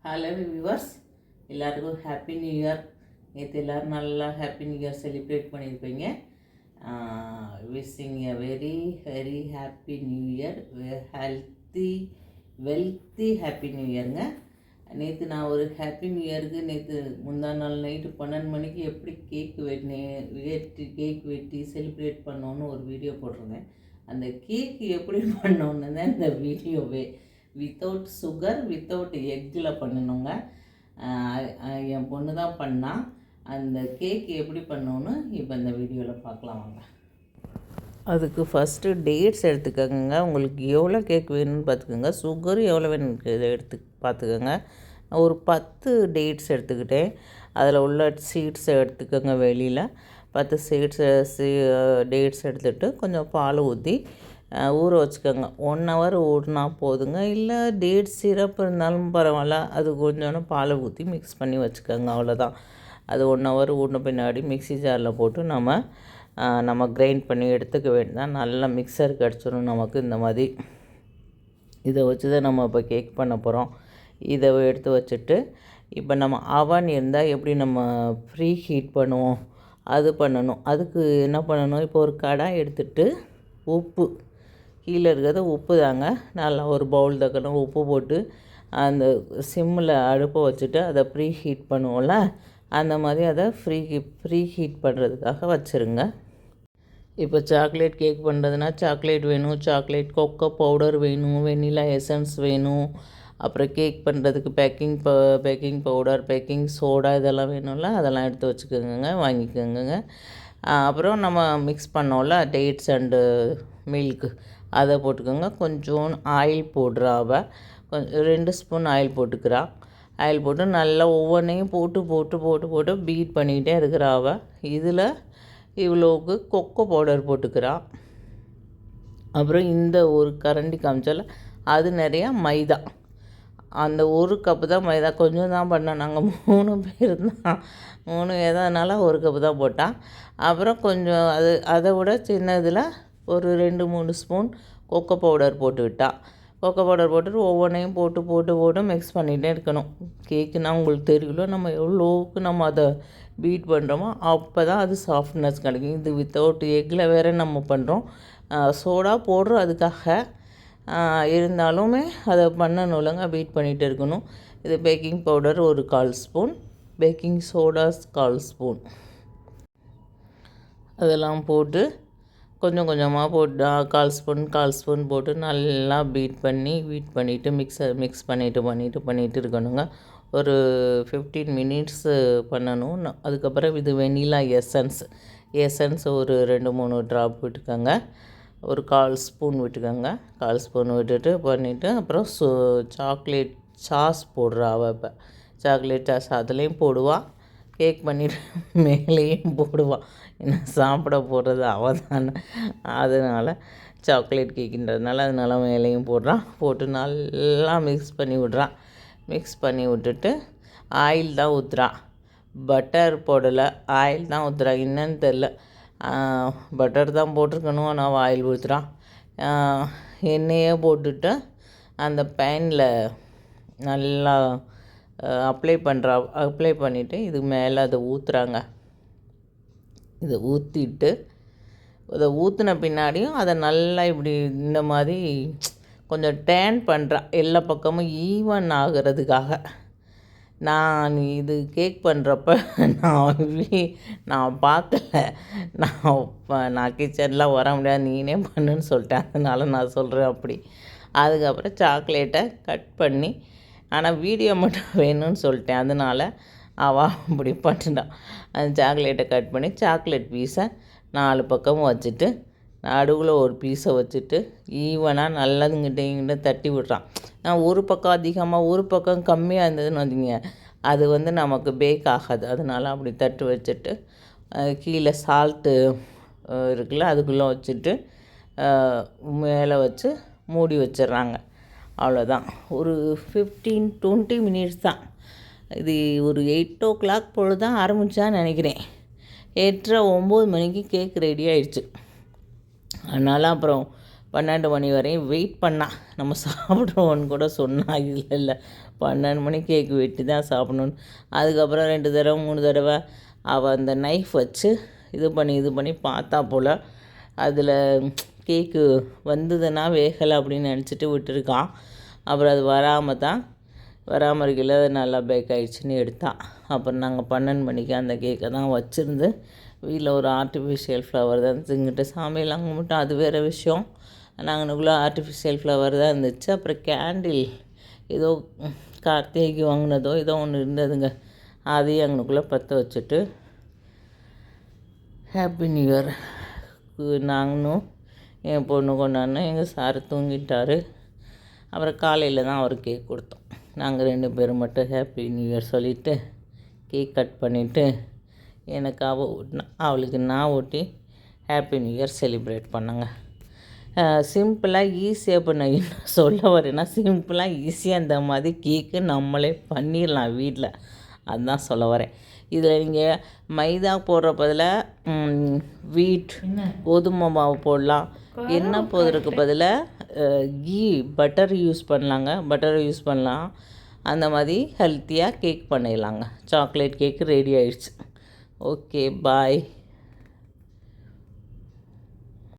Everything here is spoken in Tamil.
ஹலோ வியூவர்ஸ், எல்லாருக்கும் ஹாப்பி நியூ இயர். நேற்று எல்லோரும் நல்லா ஹாப்பி நியூ இயர் செலிப்ரேட் பண்ணியிருப்பீங்க. Wishing a very very happy new year, healthy wealthy happy new இயருங்க. நேற்று நான் ஒரு ஹாப்பி நியூ இயருக்கு முந்தா நாள் நைட்டு 12 மணிக்கு எப்படி கேக் வெட்டி செலிப்ரேட் பண்ணோன்னு ஒரு வீடியோ போட்டிருந்தேன். அந்த கேக் எப்படி பண்ணோன்னு தான் இந்த வீடியோவே. வித்தவுட் சுகர் வித்தவுட் எக்கில் பண்ணணுங்க. என் பொண்ணு தான் பண்ணால். அந்த கேக் எப்படி பண்ணோன்னு இப்போ இந்த வீடியோவில் பார்க்கலாம் வாங்க. அதுக்கு ஃபஸ்ட்டு டேட்ஸ் எடுத்துக்கோங்க. உங்களுக்கு எவ்வளோ கேக் வேணும்னு பார்த்துக்கோங்க. சுகர் எவ்வளோ வேணும்னு பார்த்துக்கோங்க. ஒரு 10 டேட்ஸ் எடுத்துக்கிட்டேன். அதில் உள்ள சீட்ஸை எடுத்துக்கோங்க. வெளியில் 10 டேட்ஸ் எடுத்துகிட்டு கொஞ்சம் பால் ஊற்றி ஊற வச்சுக்கோங்க. 1 ஹவர் ஊறினா போதுங்க. இல்லை டேட் சிரப் இருந்தாலும் பரவாயில்ல, அது கொஞ்சோன்னு பாலை ஊற்றி மிக்ஸ் பண்ணி வச்சுக்கோங்க. அவ்வளோதான். அது 1 ஹவர் ஊறின பின்னாடி மிக்ஸி ஜாரில் போட்டு நம்ம கிரைண்ட் பண்ணி எடுத்துக்க வேண்டியதான். நல்லா மிக்சர் கிடச்சிடும் நமக்கு. இந்த மாதிரி இதை வச்சு தான் நம்ம இப்போ கேக் பண்ண போகிறோம். இதை எடுத்து வச்சுட்டு இப்போ நம்ம அவன் இருந்தால் எப்படி நம்ம ப்ரீ ஹீட் பண்ணுவோம் அது பண்ணணும். அதுக்கு என்ன பண்ணணும், இப்போ ஒரு கடாய் எடுத்துகிட்டு உப்பு, கீழே இருக்கிறது உப்பு தாங்க, நல்லா ஒரு பவுல் தக்கணும் உப்பு போட்டு அந்த சிம்மில் அடுப்பை வச்சுட்டு அதை ப்ரீ ஹீட் பண்ணுவோம்ல, அந்த மாதிரி அதை ப்ரீ ஹீட் பண்ணுறதுக்காக வச்சுருங்க. இப்போ சாக்லேட் கேக் பண்ணுறதுனா சாக்லேட் வேணும், சாக்லேட் கொக்கோ பவுடர் வேணும், வெண்ணிலா எசன்ஸ் வேணும், அப்புறம் கேக் பண்ணுறதுக்கு பேக்கிங் பவுடர், பேக்கிங் சோடா இதெல்லாம் வேணும்ல, அதெல்லாம் எடுத்து வச்சுக்கோங்க, வாங்கிக்கோங்க. அப்புறம் நம்ம மிக்ஸ் பண்ணோம்ல டேட்ஸ் அண்டு மில்க்கு, அதை போட்டுக்கோங்க. கொஞ்சம் ஆயில் போடுறா அவள், கொஞ்சம் 2 ஸ்பூன் ஆயில் போட்டுக்கிறா. ஆயில் போட்டு நல்லா ஒவ்வொன்றையும் போட்டு பீட் பண்ணிக்கிட்டே இருக்கிறா அவள். இதில் இவ்வளோக்கு கொக்கோ பவுடர் போட்டுக்கிறா. அப்புறம் இந்த ஒரு கரண்டி காமிச்சால அது நிறையா மைதா. அந்த ஒரு கப்பு தான் மைதா, கொஞ்சம் தான் பண்ணோம். நாங்கள் 3 பேர் தான், 3 எதனால ஒரு கப்பு தான் போட்டால். அப்புறம் கொஞ்சம் அதை விட சின்னதில் ஒரு 2-3 ஸ்பூன் கொக்கோ பவுடர் போட்டுக்கிட்டா. கொக்கோ பவுடர் போட்டுட்டு ஒவ்வொன்றையும் போட்டு மிக்ஸ் பண்ணிகிட்டே இருக்கணும். கேக்குனால் உங்களுக்கு தெரியல, நம்ம எவ்வளோவுக்கு நம்ம அதை பீட் பண்ணுறோமோ அப்போ தான் அது சாஃப்ட்னஸ் கிடைக்கும். இது வித்தவுட் எக்கில் வேறு நம்ம பண்ணுறோம். சோடா போடுறோம் அதுக்காக, இருந்தாலுமே அதை பண்ணணும்லங்க, பீட் பண்ணிகிட்டு இருக்கணும். இது பேக்கிங் பவுடர் ஒரு 1/4 ஸ்பூன், பேக்கிங் சோடாஸ் 1/4 ஸ்பூன், அதெல்லாம் போட்டு கொஞ்சம் கொஞ்சமாக போட்டு 1/4 ஸ்பூன் போட்டு நல்லா பீட் பண்ணிவிட்டு மிக்ஸ் பண்ணிட்டு இருக்கணுங்க. ஒரு 15 மினிட்ஸு பண்ணணும். அதுக்கப்புறம் இது வெண்ணிலா எசன்ஸ் ஒரு 2-3 ட்ராப் விட்டுக்கோங்க. ஒரு 1/4 ஸ்பூன் விட்டுக்கோங்க. 1/4 ஸ்பூன் விட்டுட்டு பண்ணிவிட்டு அப்புறம் சாக்லேட் சாஸ் போடுறா அவள். இப்போ சாக்லேட் சாஸ் அதுலேயும் போடுவாள், கேக் பண்ணிவிட்டு மேலேயும் போடுவாள். என்ன சாப்பிட போடுறது அவள் தானே, அதனால் சாக்லேட் கேக்குன்றதுனால அதனால மேலேயும் போட்டு நல்லா மிக்ஸ் பண்ணி விட்டுட்டு ஆயில் தான் ஊற்றுறா, பட்டர் போடலை, ஆயில் தான் ஊற்றுறா. என்னன்னு தெரில, பட்டர் தான் போட்டிருக்கணும், ஆனால் ஆயில் ஊற்றுறான். எண்ணெயே போட்டுட்டு அந்த பேனில் நல்லா அப்ளை பண்ணிவிட்டு இது மேலே அதை ஊற்றுறாங்க. இதை ஊற்றிட்டு இதை ஊற்றின பின்னாடியும் அதை நல்லா இப்படி இந்த மாதிரி கொஞ்சம் டேன் பண்ணுறா, எல்லா பக்கமும் ஈவன் ஆகிறதுக்காக. நான் இது கேக் பண்ணுறப்ப நான் பார்க்கல, நான் கிச்சன்லாம் வர முடியாது, நீனே பண்ணுன்னு சொல்லிட்டேன், அதனால நான் சொல்கிறேன் அப்படி. அதுக்கப்புறம் சாக்லேட்டை கட் பண்ணி, ஆனால் வீடியோ மட்டும் வேணும்னு சொல்லிட்டேன், அதனால் அவள் அப்படி பண்ணிட்டான். அந்த சாக்லேட்டை கட் பண்ணி சாக்லேட் பீஸை 4 பக்கமும் வச்சுட்டு நடுவில் ஒரு பீஸை வச்சுட்டு ஈவனாக நல்லதுங்கிட்ட தட்டி விட்றான். நான் ஒரு பக்கம் அதிகமாக ஒரு பக்கம் கம்மியாக இருந்ததுன்னு வந்தீங்க, அது நமக்கு பேக் ஆகாது. அதனால் அப்படி தட்டு வச்சுட்டு கீழே சால்ட்டு இருக்குல்ல அதுக்குள்ளே வச்சுட்டு மேலே வச்சு மூடி வச்சிட்றாங்க. அவ்வளோதான். ஒரு 15-20 மினிட்ஸ் தான். இது ஒரு 8 o'clock போல் தான் ஆரம்பித்தான்னு நினைக்கிறேன். 8:30-9 மணிக்கு கேக் ரெடி ஆயிடுச்சு. அதனால் அப்புறம் 12 மணி வரையும் வெயிட் பண்ணா. நம்ம சாப்பிட்றோன்னு கூட சொன்னா. இல்லை 12 மணி கேக்கு வெட்டி தான் சாப்பிட்ணுன்னு. அதுக்கப்புறம் 2 தடவை 3 தடவை அவள் அந்த நைஃப் வச்சு இது பண்ணி பார்த்தா போல். அதில் கேக்கு வந்ததுன்னா வேகலை அப்படின்னு நினச்சிட்டு விட்டுருக்கான். அப்புறம் அது வராமல் இருக்கையில் அது நல்லா பேக் ஆகிடுச்சின்னு எடுத்தான். அப்புறம் நாங்கள் 12 மணிக்கு அந்த கேக்கை தான் வச்சுருந்து வீட்டில் ஒரு ஆர்டிஃபிஷியல் ஃப்ளவர் தான் திங்கிட்டு சாமியெல்லாம் கும்பிட்டோம். அது வேறு விஷயம். நாங்கனுக்குள்ளே ஆர்டிஃபிஷியல் ஃப்ளவர் தான் இருந்துச்சு. அப்புறம் கேண்டில் ஏதோ கார்த்திகைக்கு வாங்கினதோ ஏதோ ஒன்று இருந்ததுங்க. அதையும் அங்கனுக்குள்ளே பற்ற வச்சுட்டு ஹாப்பி நியூ இயர் நாங்களும் என் பொண்ணு கொண்டாடினோம். எங்கள் சார் தூங்கிட்டார். அப்புறம் காலையில் தான் அவர் கேக் கொடுத்தோம். நாங்கள் 2 பேரும் மட்டும் ஹாப்பி நியூ இயர் சொல்லிவிட்டு கேக் கட் பண்ணிவிட்டு எனக்கு அவள் ஊட்டினா, அவளுக்கு நான் ஊட்டி ஹாப்பி நியூ இயர் செலிப்ரேட் பண்ணேங்க. சிம்பிளாக ஈஸியாக பண்ண சொல்ல வரேன்னா சிம்பிளாக ஈஸியாக இந்த மாதிரி கேக்கு நம்மளே பண்ணிடலாம் வீட்டில். அதுதான் சொல்ல வரேன். இதில் நீங்கள் மைதா போடுற பதிலாக வீட் கோதுமை மாவு போடலாம். எண்ணெய் போடுறதுக்கு பதிலாக பட்டர் யூஸ் பண்ணலாம். அந்த மாதிரி ஹெல்த்தியாக கேக் பண்ணிடலாங்க. சாக்லேட் கேக்கு ரெடி ஆயிடுச்சு. Okay bye.